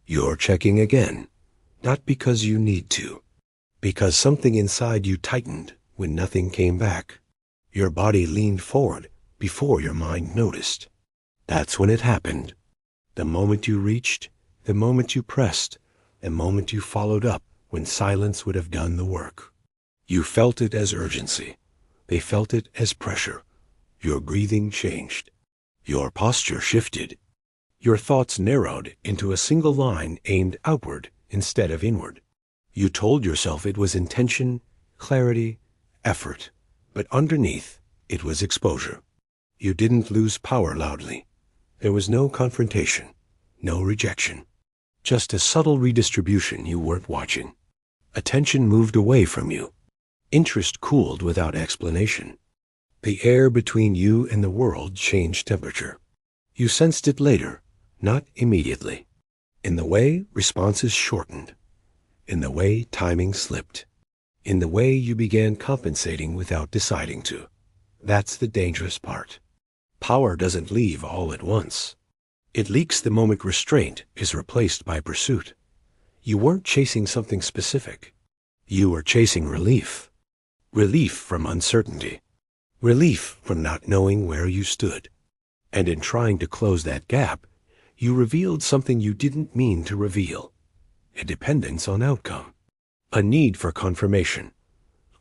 You're checking again, not because you need to, because something inside you tightened when nothing came back. Your body leaned forward before your mind noticed. That's when it happened. The moment you reached, the moment you pressed, the moment you followed up when silence would have done the work. You felt it as urgency. They felt it as pressure. Your breathing changed. Your posture shifted. Your thoughts narrowed into a single line aimed outward instead of inward. You told yourself it was intention, clarity, effort, but underneath it was exposure. You didn't lose power loudly. There was no confrontation, no rejection, just a subtle redistribution you weren't watching. Attention moved away from you. Interest cooled without explanation. The air between you and the world changed temperature. You sensed it later, not immediately. In the way responses shortened. In the way timing slipped. In the way you began compensating without deciding to. That's the dangerous part. Power doesn't leave all at once. It leaks the moment restraint is replaced by pursuit. You weren't chasing something specific. You were chasing relief. Relief from uncertainty. Relief from not knowing where you stood. And in trying to close that gap, you revealed something you didn't mean to reveal. A dependence on outcome. A need for confirmation.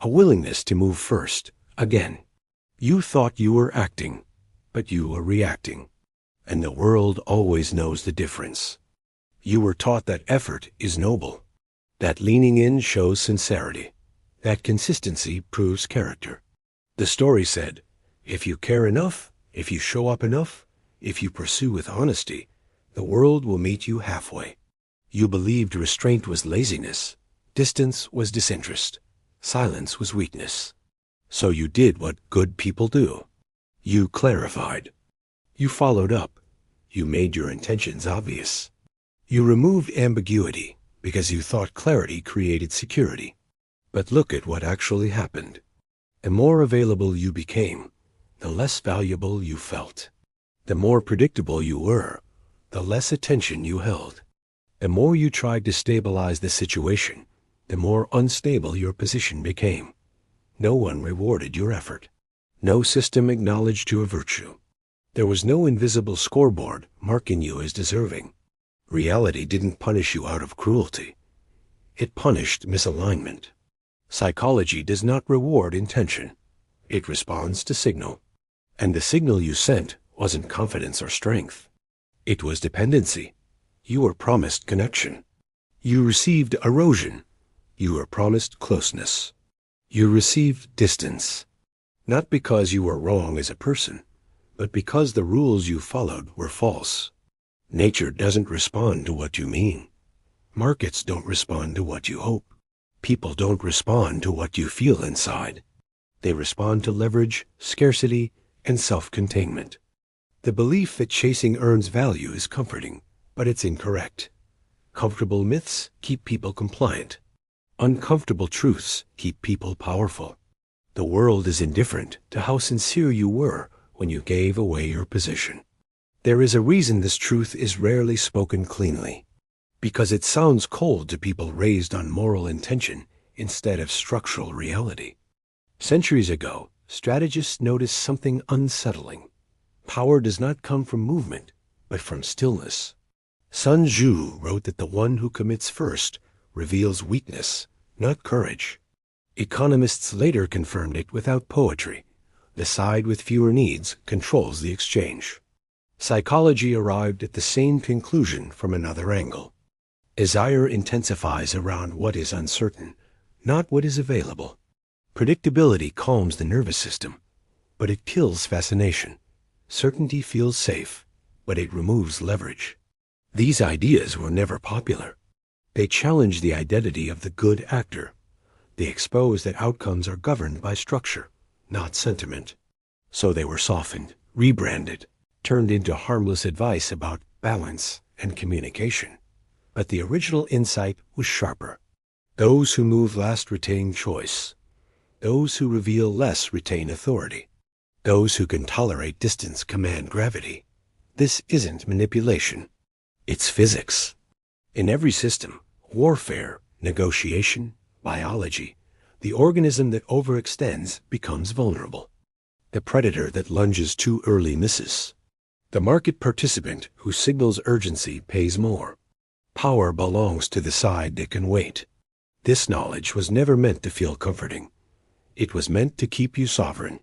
A willingness to move first, again. You thought you were acting, but you were reacting. And the world always knows the difference. You were taught that effort is noble, that leaning in shows sincerity, that consistency proves character. The story said, if you care enough, if you show up enough, if you pursue with honesty, the world will meet you halfway. You believed restraint was laziness, distance was disinterest, silence was weakness. So you did what good people do. You clarified. You followed up. You made your intentions obvious. You removed ambiguity because you thought clarity created security. But look at what actually happened. The more available you became, the less valuable you felt. The more predictable you were, the less attention you held. The more you tried to stabilize the situation, the more unstable your position became. No one rewarded your effort. No system acknowledged your virtue. There was no invisible scoreboard marking you as deserving. Reality didn't punish you out of cruelty. It punished misalignment. Psychology does not reward intention. It responds to signal. And the signal you sent wasn't confidence or strength. It was dependency. You were promised connection. You received erosion. You were promised closeness. You received distance. Not because you were wrong as a person, but because the rules you followed were false. Nature doesn't respond to what you mean. Markets don't respond to what you hope. People don't respond to what you feel inside. They respond to leverage, scarcity, and self-containment. The belief that chasing earns value is comforting, but it's incorrect. Comfortable myths keep people compliant. Uncomfortable truths keep people powerful. The world is indifferent to how sincere you were when you gave away your position. There is a reason this truth is rarely spoken cleanly, because it sounds cold to people raised on moral intention instead of structural reality. Centuries ago, strategists noticed something unsettling. Power does not come from movement, but from stillness. Sun Tzu wrote that the one who commits first reveals weakness, not courage. Economists later confirmed it without poetry. The side with fewer needs controls the exchange. Psychology arrived at the same conclusion from another angle. Desire intensifies around what is uncertain, not what is available. Predictability calms the nervous system, but it kills fascination. Certainty feels safe, but it removes leverage. These ideas were never popular. They challenge the identity of the good actor. They expose that outcomes are governed by structure, not sentiment. So they were softened, rebranded, turned into harmless advice about balance and communication. But the original insight was sharper. Those who move last retain choice. Those who reveal less retain authority. Those who can tolerate distance command gravity. This isn't manipulation. It's physics. In every system, warfare, negotiation, biology, the organism that overextends becomes vulnerable. The predator that lunges too early misses. The market participant who signals urgency pays more. Power belongs to the side that can wait. This knowledge was never meant to feel comforting. It was meant to keep you sovereign.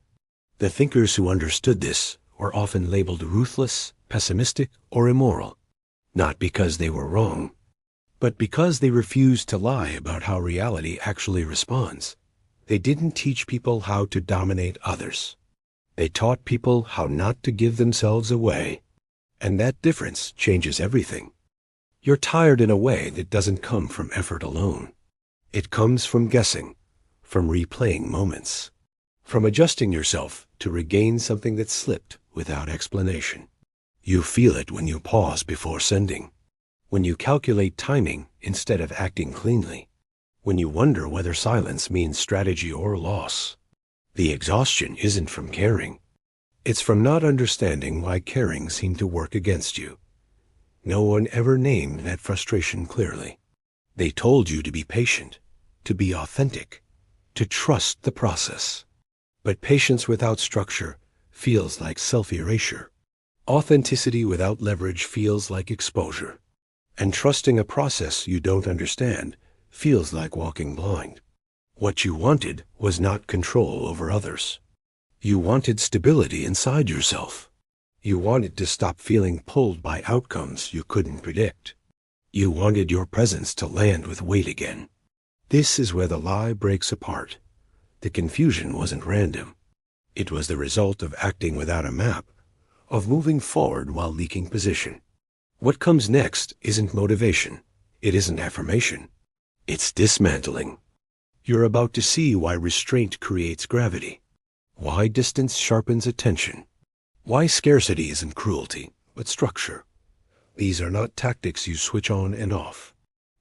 The thinkers who understood this were often labeled ruthless, pessimistic, or immoral, not because they were wrong, but because they refused to lie about how reality actually responds. They didn't teach people how to dominate others. They taught people how not to give themselves away. And that difference changes everything. You're tired in a way that doesn't come from effort alone. It comes from guessing, from replaying moments, from adjusting yourself to regain something that slipped without explanation. You feel it when you pause before sending, when you calculate timing instead of acting cleanly, when you wonder whether silence means strategy or loss. The exhaustion isn't from caring. It's from not understanding why caring seemed to work against you. No one ever named that frustration clearly. They told you to be patient, to be authentic, to trust the process. But patience without structure feels like self-erasure. Authenticity without leverage feels like exposure. And trusting a process you don't understand feels like walking blind. What you wanted was not control over others. You wanted stability inside yourself. You wanted to stop feeling pulled by outcomes you couldn't predict. You wanted your presence to land with weight again. This is where the lie breaks apart. The confusion wasn't random. It was the result of acting without a map, of moving forward while leaking position. What comes next isn't motivation. It isn't affirmation. It's dismantling. You're about to see why restraint creates gravity, why distance sharpens attention, why scarcity isn't cruelty, but structure. These are not tactics you switch on and off.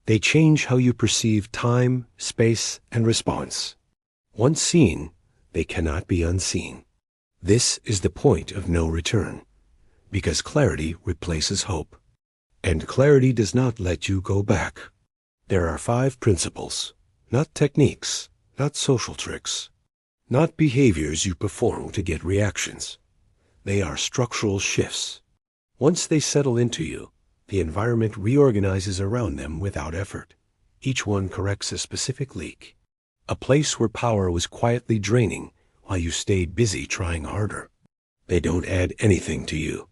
They change how you perceive time, space, and response. Once seen, they cannot be unseen. This is the point of no return, because clarity replaces hope. And clarity does not let you go back. There are 5 principles. Not techniques, not social tricks, not behaviors you perform to get reactions. They are structural shifts. Once they settle into you, the environment reorganizes around them without effort. Each one corrects a specific leak. A place where power was quietly draining while you stayed busy trying harder. They don't add anything to you.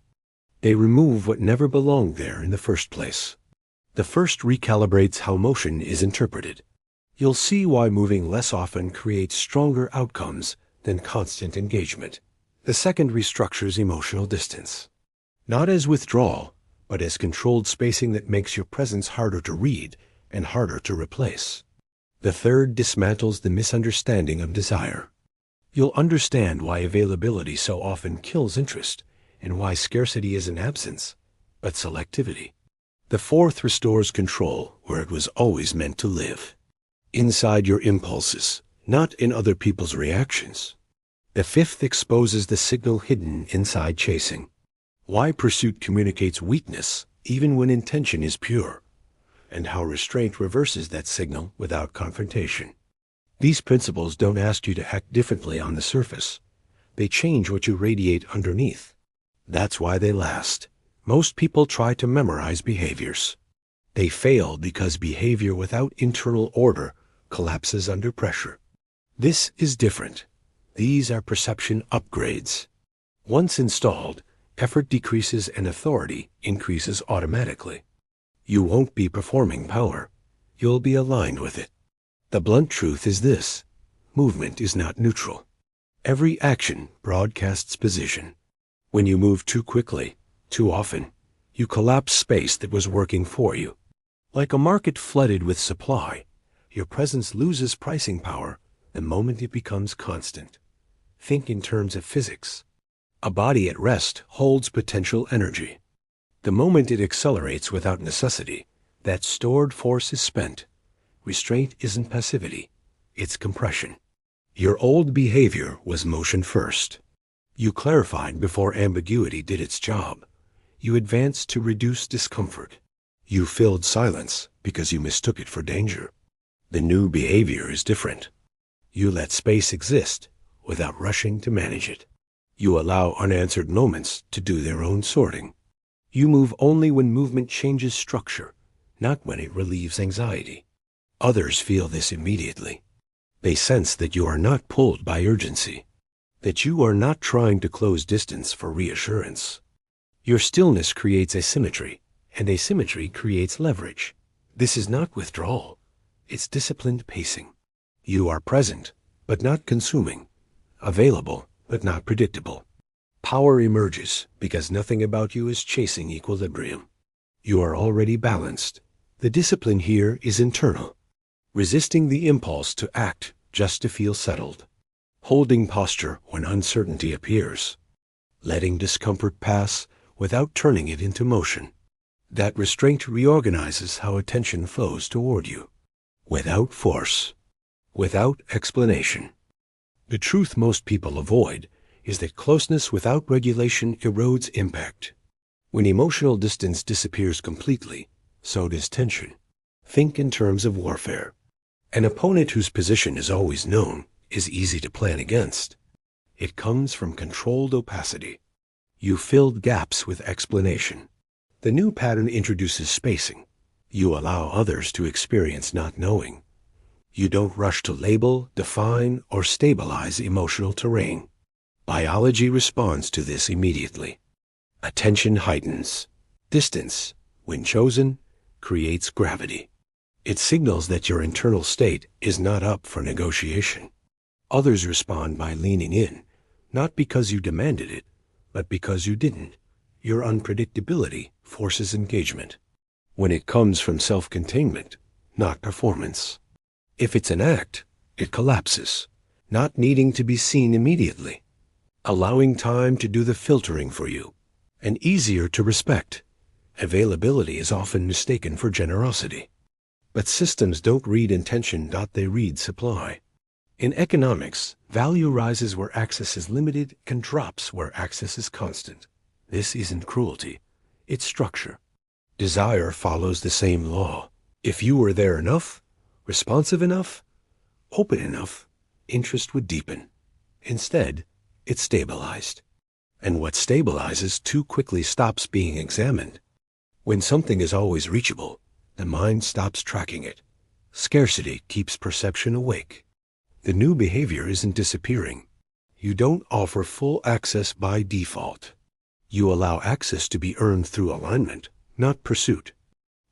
They remove what never belonged there in the first place. The first recalibrates how motion is interpreted. You'll see why moving less often creates stronger outcomes than constant engagement. The second restructures emotional distance. Not as withdrawal, but as controlled spacing that makes your presence harder to read and harder to replace. The third dismantles the misunderstanding of desire. You'll understand why availability so often kills interest and why scarcity isn't absence, but selectivity. The fourth restores control where it was always meant to live. Inside your impulses, not in other people's reactions. The fifth exposes the signal hidden inside chasing. Why pursuit communicates weakness even when intention is pure, and how restraint reverses that signal without confrontation. These principles don't ask you to act differently on the surface. They change what you radiate underneath. That's why they last. Most people try to memorize behaviors. They fail because behavior without internal order collapses under pressure. This is different. These are perception upgrades. Once installed, effort decreases and authority increases automatically. You won't be performing power. You'll be aligned with it. The blunt truth is this: movement is not neutral. Every action broadcasts position. When you move too quickly, too often, you collapse space that was working for you. Like a market flooded with supply, your presence loses pricing power the moment it becomes constant. Think in terms of physics. A body at rest holds potential energy. The moment it accelerates without necessity, that stored force is spent. Restraint isn't passivity, it's compression. Your old behavior was motion first. You clarified before ambiguity did its job. You advanced to reduce discomfort. You filled silence because you mistook it for danger. The new behavior is different. You let space exist without rushing to manage it. You allow unanswered moments to do their own sorting. You move only when movement changes structure, not when it relieves anxiety. Others feel this immediately. They sense that you are not pulled by urgency, that you are not trying to close distance for reassurance. Your stillness creates asymmetry, and asymmetry creates leverage. This is not withdrawal. It's disciplined pacing. You are present, but not consuming, available, but not predictable. Power emerges because nothing about you is chasing equilibrium. You are already balanced. The discipline here is internal, resisting the impulse to act just to feel settled, holding posture when uncertainty appears, letting discomfort pass without turning it into motion. That restraint reorganizes how attention flows toward you, without force, without explanation. The truth most people avoid is that closeness without regulation erodes impact. When emotional distance disappears completely, so does tension. Think in terms of warfare. An opponent whose position is always known is easy to plan against. It comes from controlled opacity. You filled gaps with explanation. The new pattern introduces spacing. You allow others to experience not knowing. You don't rush to label, define, or stabilize emotional terrain. Biology responds to this immediately. Attention heightens. Distance, when chosen, creates gravity. It signals that your internal state is not up for negotiation. Others respond by leaning in, not because you demanded it, but because you didn't. Your unpredictability forces engagement. When it comes from self-containment, not performance. If it's an act, it collapses, not needing to be seen immediately, allowing time to do the filtering for you, and easier to respect. Availability is often mistaken for generosity. But systems don't read intention, they read supply. In economics, value rises where access is limited and drops where access is constant. This isn't cruelty, it's structure. Desire follows the same law. If you were there enough, responsive enough, open enough, interest would deepen. Instead, it stabilized. And what stabilizes too quickly stops being examined. When something is always reachable, the mind stops tracking it. Scarcity keeps perception awake. The new behavior isn't disappearing. You don't offer full access by default. You allow access to be earned through alignment, not pursuit.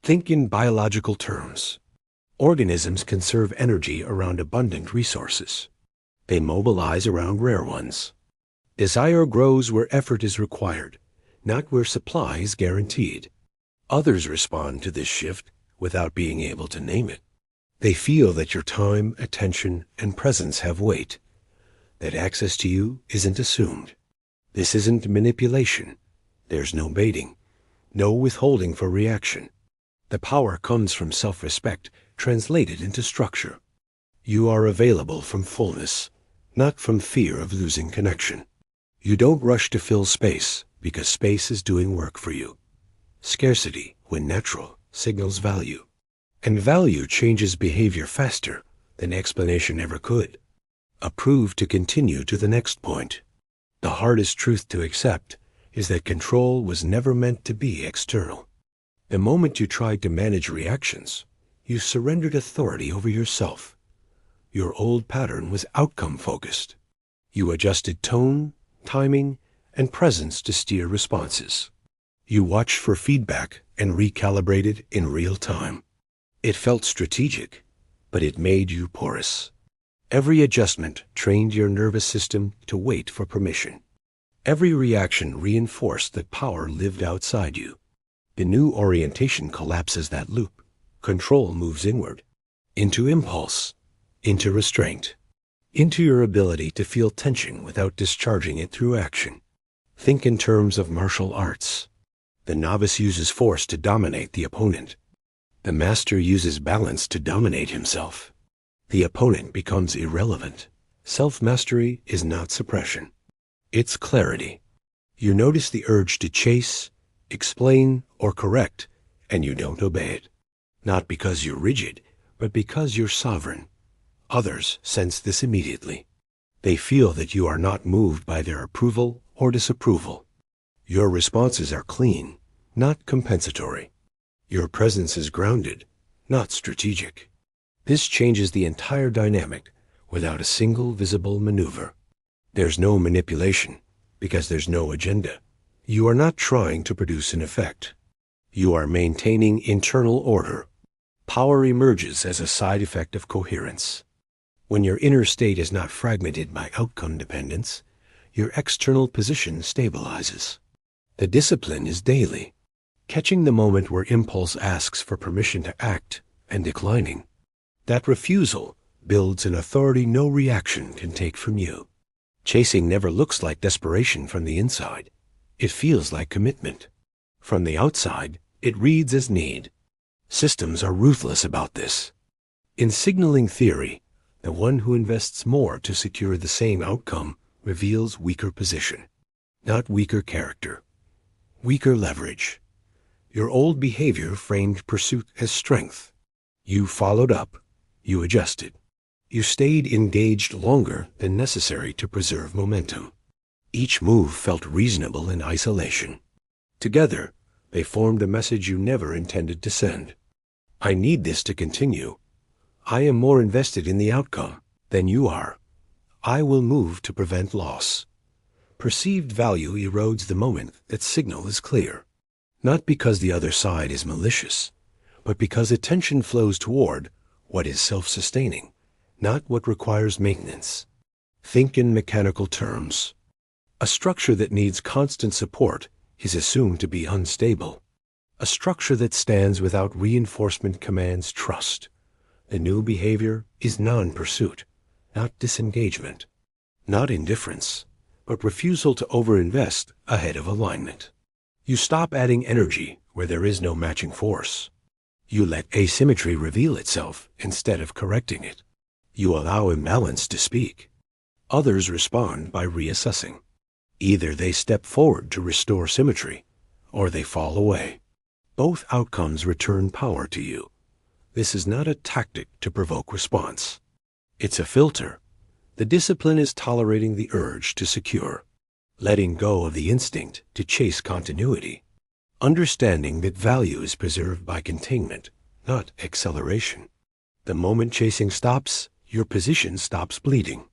Think in biological terms. Organisms conserve energy around abundant resources. They mobilize around rare ones. Desire grows where effort is required, not where supply is guaranteed. Others respond to this shift without being able to name it. They feel that your time, attention, and presence have weight, that access to you isn't assumed. This isn't manipulation. There's no baiting, no withholding for reaction. The power comes from self-respect translated into structure. You are available from fullness, not from fear of losing connection. You don't rush to fill space because space is doing work for you. Scarcity, when natural, signals value. And value changes behavior faster than explanation ever could. Approved to continue to the next point. The hardest truth to accept is that control was never meant to be external. The moment you tried to manage reactions, you surrendered authority over yourself. Your old pattern was outcome-focused. You adjusted tone, timing, and presence to steer responses. You watched for feedback and recalibrated in real time. It felt strategic, but it made you porous. Every adjustment trained your nervous system to wait for permission. Every reaction reinforced that power lived outside you. The new orientation collapses that loop. Control moves inward, into impulse, into restraint, into your ability to feel tension without discharging it through action. Think in terms of martial arts. The novice uses force to dominate the opponent. The master uses balance to dominate himself. The opponent becomes irrelevant. Self-mastery is not suppression. It's clarity. You notice the urge to chase, explain, or correct, and you don't obey it. Not because you're rigid, but because you're sovereign. Others sense this immediately. They feel that you are not moved by their approval or disapproval. Your responses are clean, not compensatory. Your presence is grounded, not strategic. This changes the entire dynamic without a single visible maneuver. There's no manipulation because there's no agenda. You are not trying to produce an effect. You are maintaining internal order. Power emerges as a side effect of coherence. When your inner state is not fragmented by outcome dependence, your external position stabilizes. The discipline is daily, catching the moment where impulse asks for permission to act and declining. That refusal builds an authority no reaction can take from you. Chasing never looks like desperation from the inside. It feels like commitment. From the outside, it reads as need. Systems are ruthless about this. In signaling theory, the one who invests more to secure the same outcome reveals weaker position, not weaker character, weaker leverage. Your old behavior framed pursuit as strength. You followed up, you adjusted. You stayed engaged longer than necessary to preserve momentum. Each move felt reasonable in isolation. Together, they formed a message you never intended to send. I need this to continue. I am more invested in the outcome than you are. I will move to prevent loss. Perceived value erodes the moment that signal is clear. Not because the other side is malicious, but because attention flows toward what is self-sustaining, not what requires maintenance. Think in mechanical terms. A structure that needs constant support is assumed to be unstable. A structure that stands without reinforcement commands trust. The new behavior is non-pursuit, not disengagement, not indifference, but refusal to overinvest ahead of alignment. You stop adding energy where there is no matching force. You let asymmetry reveal itself instead of correcting it. You allow imbalance to speak. Others respond by reassessing. Either they step forward to restore symmetry, or they fall away. Both outcomes return power to you. This is not a tactic to provoke response. It's a filter. The discipline is tolerating the urge to secure, letting go of the instinct to chase continuity, understanding that value is preserved by containment, not acceleration. The moment chasing stops, your position stops bleeding.